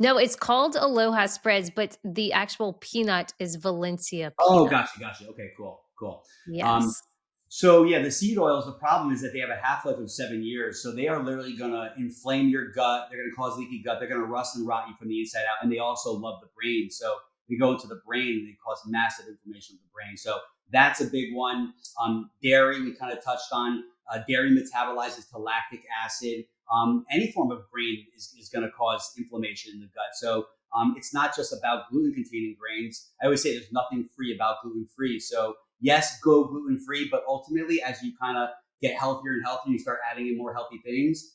No, it's called Aloha Spreads, but the actual peanut is Valencia Oh, peanut. gotcha. Okay, cool. Um, Yes. so yeah, the seed oils. The problem is that they have a half life of 7 years, so they are literally going to inflame your gut. They're going to cause leaky gut. They're going to rust and rot you from the inside out, and they also love the brain. So they go into the brain and they cause massive inflammation of the brain. So that's a big one. Dairy, we kind of touched on. Dairy metabolizes to lactic acid. Any form of grain is going to cause inflammation in the gut. So it's not just about gluten containing grains. I always say there's nothing free about gluten free. So yes, go gluten free, but ultimately, as you kind of get healthier and healthier, you start adding in more healthy things.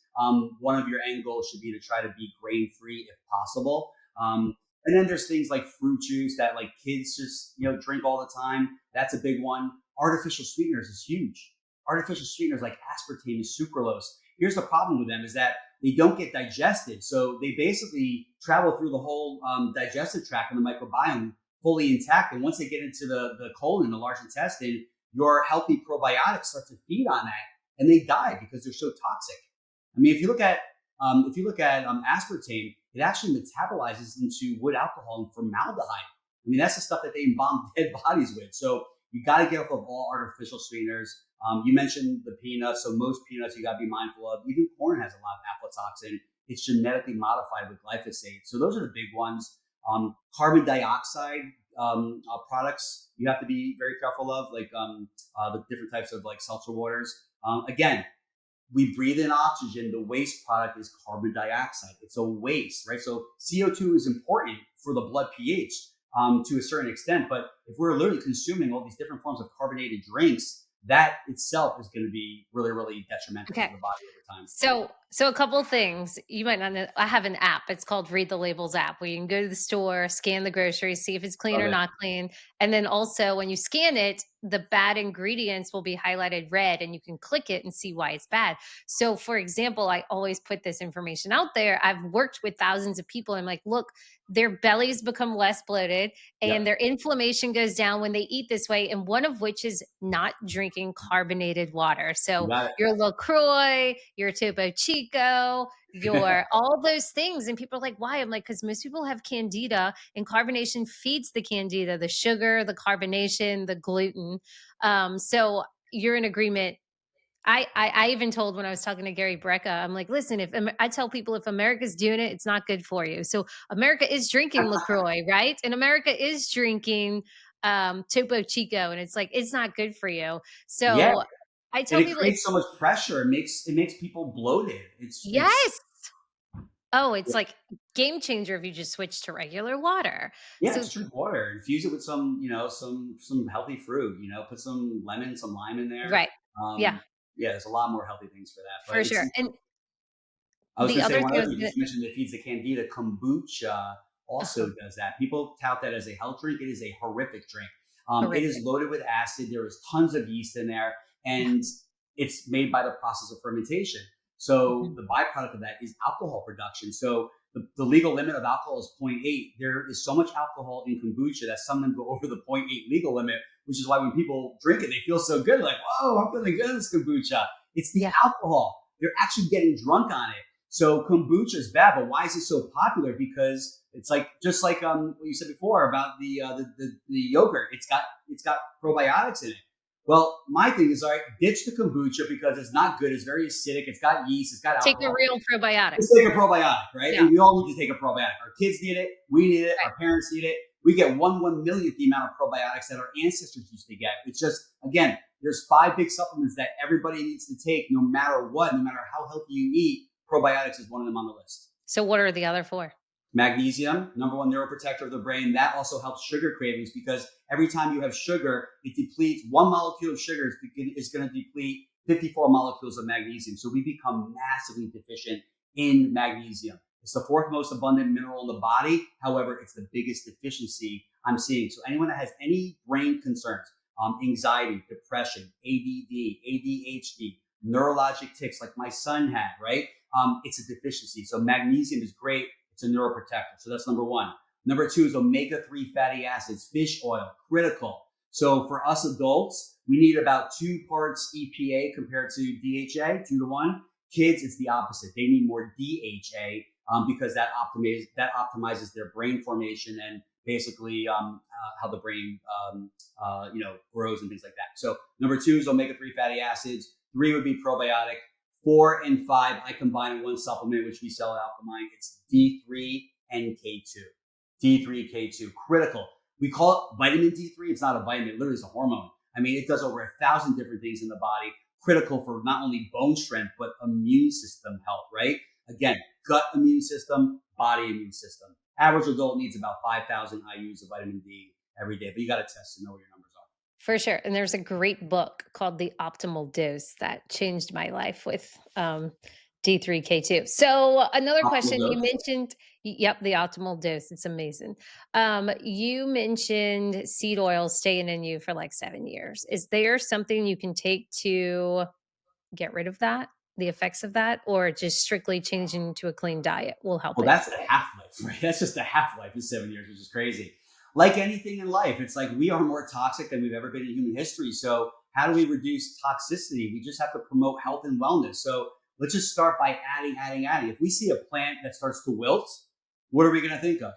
One of your end goals should be to try to be grain free if possible. And then there's things like fruit juice that like kids just drink all the time. That's a big one. Artificial sweeteners is huge. Artificial sweeteners like aspartame and sucralose. Here's the problem with them is that they don't get digested. So they basically travel through the whole digestive tract and the microbiome fully intact. And once they get into the colon, the large intestine, your healthy probiotics start to feed on that, and they die because they're so toxic. I mean, if you look at aspartame, it actually metabolizes into wood alcohol and formaldehyde. I mean, that's the stuff that they embalm dead bodies with. So you got to get off of all artificial sweeteners. You mentioned the peanuts, so most peanuts you got to be mindful of. Even corn has a lot of aflatoxin. It's genetically modified with glyphosate. So those are the big ones. Carbon dioxide products you have to be very careful of, like the different types of like seltzer waters. Again, we breathe in oxygen. The waste product is carbon dioxide. It's a waste, right? So CO2 is important for the blood pH to a certain extent. But if we're literally consuming all these different forms of carbonated drinks, that itself is going to be really, really detrimental to Okay. the body over time. So a couple things you might not know. I have an app. It's called Read the Labels app, where you can go to the store, scan the groceries, see if it's clean Love or it. not clean. And then also when you scan it, the bad ingredients will be highlighted red and you can click it and see why it's bad. So for example, I always put this information out there. I've worked with thousands of people. I'm like, look, their bellies become less bloated and Yep. their inflammation goes down when they eat this way. And one of which is not drinking carbonated water. You So got your LaCroix, your Topo Chico, it. your all those things. And people are like, why? I'm like, because most people have candida and carbonation feeds the candida, the sugar, the carbonation, the gluten. So you're in agreement. I even told when I was talking to Gary Brecka, I'm like, listen, I tell people if America's doing it, it's not good for you. So America is drinking LaCroix, right? And America is drinking Topo Chico, and it's like it's not good for you. Yeah. So I And tell it people if creates so much pressure. It makes people bloated. It's yes. Oh, it's like game changer if you just switch to regular water. Yeah, So just drink water. Infuse it with some healthy fruit. Put some lemon, some lime in there. right. Yeah, Um, yeah, there's a lot more healthy things for that. for But it's sure. And I was the going to say other one thing I other was thing. gonna You mentioned it feeds the candida. Kombucha also uh does that. People tout that as a health drink. It is a horrific drink. It is horrific. loaded with acid. There is tons of yeast in there, Yeah. and it's made by the process of fermentation. So Mhm. the byproduct of that is alcohol production. So the legal limit of alcohol is zero point 0.8. There is so much alcohol in kombucha that some of them go over the zero point 0.8 legal limit, which is why when people drink it, they feel so good. Like, whoa, I'm feeling good in this kombucha. It's the Yeah. alcohol. They're actually getting drunk on it. So kombucha is bad, but why is it so popular? Because it's like just like what you said before about the yogurt. It's got probiotics in it. Well, my thing is, all right, ditch the kombucha because it's not good. It's very acidic. It's got yeast. It's got Take a alcohol. real probiotic. Let's take a probiotic, right? Yeah. And we all need to take a probiotic. Our kids need it. We need it. Right. Our parents need it. We get 1/1 millionth the amount of probiotics that our ancestors used to get. It's just, again, there's 5 big supplements that everybody needs to take no matter what, no matter how healthy you eat. Probiotics is one of them on the list. So what are the other 4? Magnesium, number one neuroprotector of the brain. That also helps sugar cravings because every time you have sugar, it depletes 1 molecule of sugar is going to deplete 54 molecules of magnesium. So we become massively deficient in magnesium. It's the 4th most abundant mineral in the body. However, it's the biggest deficiency I'm seeing. So anyone that has any brain concerns, anxiety, depression, ADD, ADHD, neurologic tics like my son had, right? It's a deficiency. So magnesium is great. It's a neuroprotector. So that's number 1. Number 2 is omega-3 fatty acids, fish oil, critical. So for us adults, we need about 2 parts EPA compared to DHA, 2 to 1. Kids, it's the opposite. They need more DHA because that optimizes their brain formation and basically how the brain grows and things like that. So number 2 is omega-3 fatty acids. 3 would be probiotic. 4 and 5, I combine in one supplement, which we sell at Alkalize. It's D3 and K2. D3, K2, critical. We call it vitamin D3. It's not a vitamin. It literally is a hormone. I mean, it does over 1,000 different things in the body, critical for not only bone strength, but immune system health, right? Again, gut immune system, body immune system. Average adult needs about 5,000 IUs of vitamin D every day, but you got to test to know what your numbers are. For sure. And there's a great book called The Optimal Dose that changed my life with D3K2. So another Optimal question you dose. mentioned, yep, the optimal dose. It's amazing. You mentioned seed oil staying in you for like 7 years. Is there something you can take to get rid of that, the effects of that, or just strictly changing to a clean diet will help Well, it? that's the half life, right? That's just the half life is 7 years, which is crazy. Like anything in life, it's like we are more toxic than we've ever been in human history. So, how do we reduce toxicity? We just have to promote health and wellness. So, let's just start by adding. If we see a plant that starts to wilt, what are we going to think of?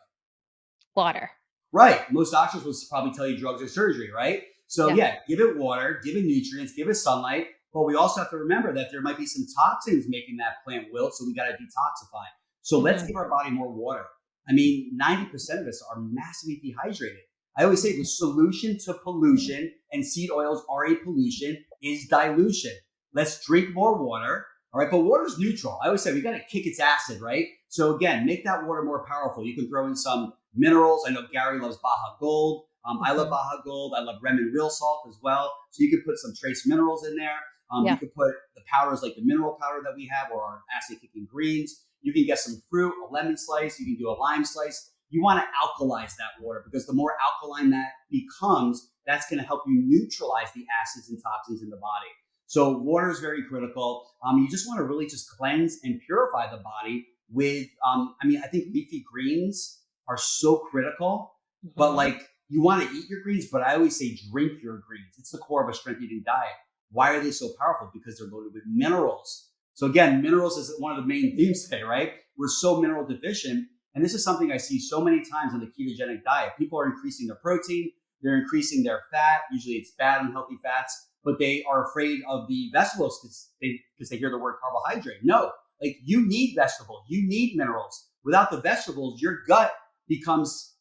Water. Right. Most doctors will probably tell you drugs or surgery, right? So, Yeah. yeah, give it water, give it nutrients, give it sunlight. But we also have to remember that there might be some toxins making that plant wilt. So, we got to detoxify. So, let's Mhm. give our body more water. I mean, 90% of us are massively dehydrated. I always say the solution to pollution, and seed oils are a pollution, is dilution. Let's drink more water. All right. But water's neutral. I always say we got to kick its acid, right? So again, make that water more powerful. You can throw in some minerals. I know Gary loves Baja Gold. I love Baja Gold. I love Remin Real Salt as well. So you can put some trace minerals in there. You could put the powders like the mineral powder that we have or our acid kicking greens. You can get some fruit, a lemon slice. You can do a lime slice. You want to alkalize that water because the more alkaline that becomes, that's going to help you neutralize the acids and toxins in the body. So water is very critical. You just want to really just cleanse and purify the body with, I think leafy greens are so critical, but like you want to eat your greens, but I always say drink your greens. It's the core of a strength eating diet. Why are they so powerful? Because they're loaded with minerals. So again, minerals is one of the main themes today, right? We're so mineral deficient. And this is something I see so many times on the ketogenic diet. People are increasing their protein. They're increasing their fat. Usually it's bad unhealthy fats, but they are afraid of the vegetables because they hear the word carbohydrate. No, like you need vegetables. You need minerals. Without the vegetables, your gut becomes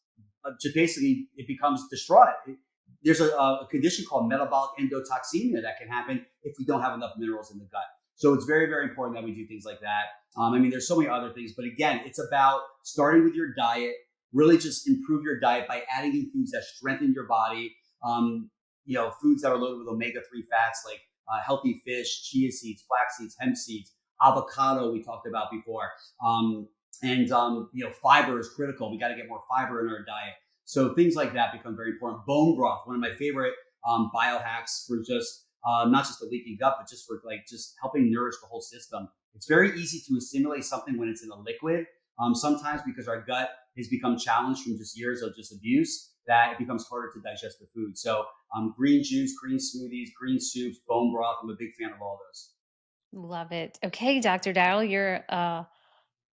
it becomes distraught. There's a condition called metabolic endotoxemia that can happen if we don't have enough minerals in the gut. So it's very, very important that we do things like that. There's so many other things, but again, it's about starting with your diet, really just improve your diet by adding in foods that strengthen your body. Foods that are loaded with omega-3 fats like healthy fish, chia seeds, flax seeds, hemp seeds, avocado we talked about before. Fiber is critical. We got to get more fiber in our diet. So things like that become very important. Bone broth, one of my favorite biohacks for just not just a leaky gut, but just for just helping nourish the whole system. It's very easy to assimilate something when it's in a liquid. Sometimes because our gut has become challenged from just years of just abuse, that it becomes harder to digest the food. So green juice, green smoothies, green soups, bone broth. I'm a big fan of all those. Love it. Okay, Dr. Daryl,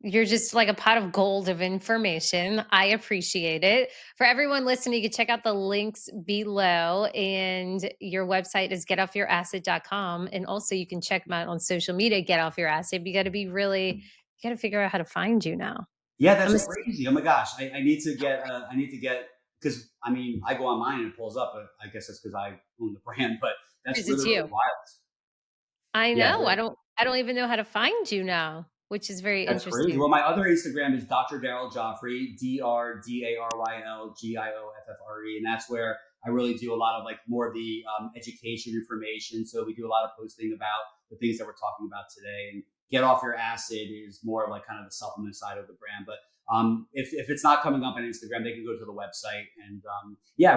you're just like a pot of gold of information. I appreciate it. For everyone listening, you can check out the links below, and your website is getoffyouracid.com. And also you can check them out on social media, Get Off Your Acid. You got to figure out how to find you now. Yeah, that's crazy. Oh my gosh. I need to get, because I go online and it pulls up, but I guess that's because I own the brand, but that's really wild. I know. Yeah, I don't even know how to find you now, which is very interesting. Crazy. Well, my other Instagram is Dr. Daryl Gioffre, DrDaryl Gioffre. And that's where I really do a lot of more of the education information. So we do a lot of posting about the things that we're talking about today. And Get Off Your Acid is more of kind of the supplement side of the brand. But if it's not coming up on Instagram, they can go to the website. And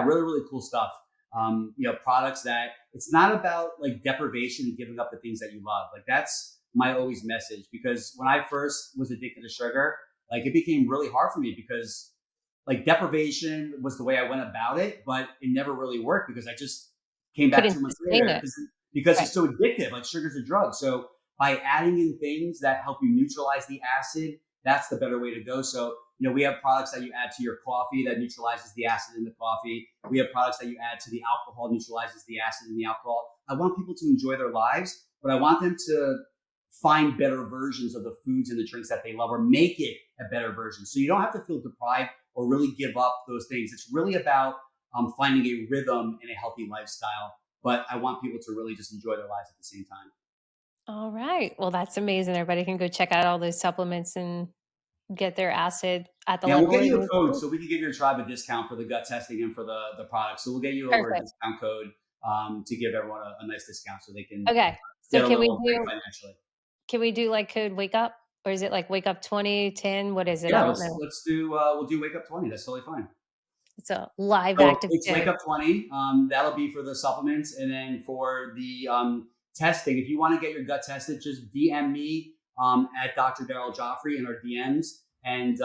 really, really cool stuff. Products that it's not about deprivation and giving up the things that you love. That's my always message, because when I first was addicted to sugar, it became really hard for me because deprivation was the way I went about it, but it never really worked because I just came back 2 months later because it's so addictive. Sugar's a drug. So by adding in things that help you neutralize the acid, that's the better way to go. So, we have products that you add to your coffee that neutralizes the acid in the coffee. We have products that you add to the alcohol, neutralizes the acid in the alcohol. I want people to enjoy their lives, but I want them to find better versions of the foods and the drinks that they love, or make it a better version. So you don't have to feel deprived or really give up those things. It's really about finding a rhythm and a healthy lifestyle. But I want people to really just enjoy their lives at the same time. All right. Well, that's amazing. Everybody can go check out all those supplements and get their acid at the level. We'll get you a code so we can give your tribe a discount for the gut testing and for the product. So we'll get you over a discount code to give everyone a nice discount so they can. Okay. So can we do code wake up, or is it wake up 2010? What is it? Yeah, let's do we'll do wake up 20. That's totally fine. It's a live active. It's wake up 20. That'll be for the supplements, and then for the testing, if you want to get your gut tested, just DM me at Dr. Daryl Gioffre in our DMs, and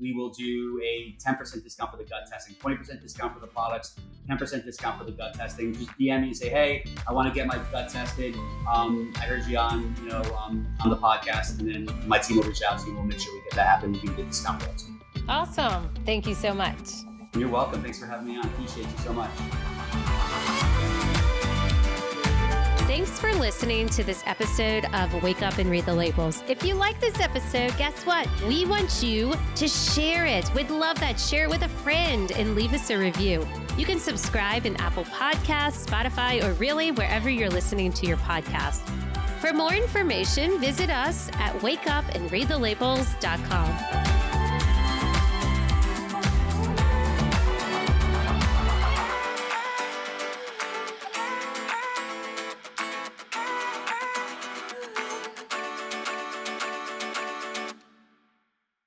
we will do a 10% discount for the gut testing, 20% discount for the products, 10% discount for the gut testing. Just DM me and say, hey, I want to get my gut tested. I heard you on the podcast, and then my team will reach out to you. We'll make sure we get that happen. We can get a discount for that too. Awesome. Thank you so much. You're welcome. Thanks for having me on. Appreciate you so much. Thanks for listening to this episode of Wake Up and Read the Labels. If you like this episode, guess what? We want you to share it. We'd love that. Share it with a friend and leave us a review. You can subscribe in Apple Podcasts, Spotify, or really wherever you're listening to your podcast. For more information, visit us at wakeupandreadthelabels.com.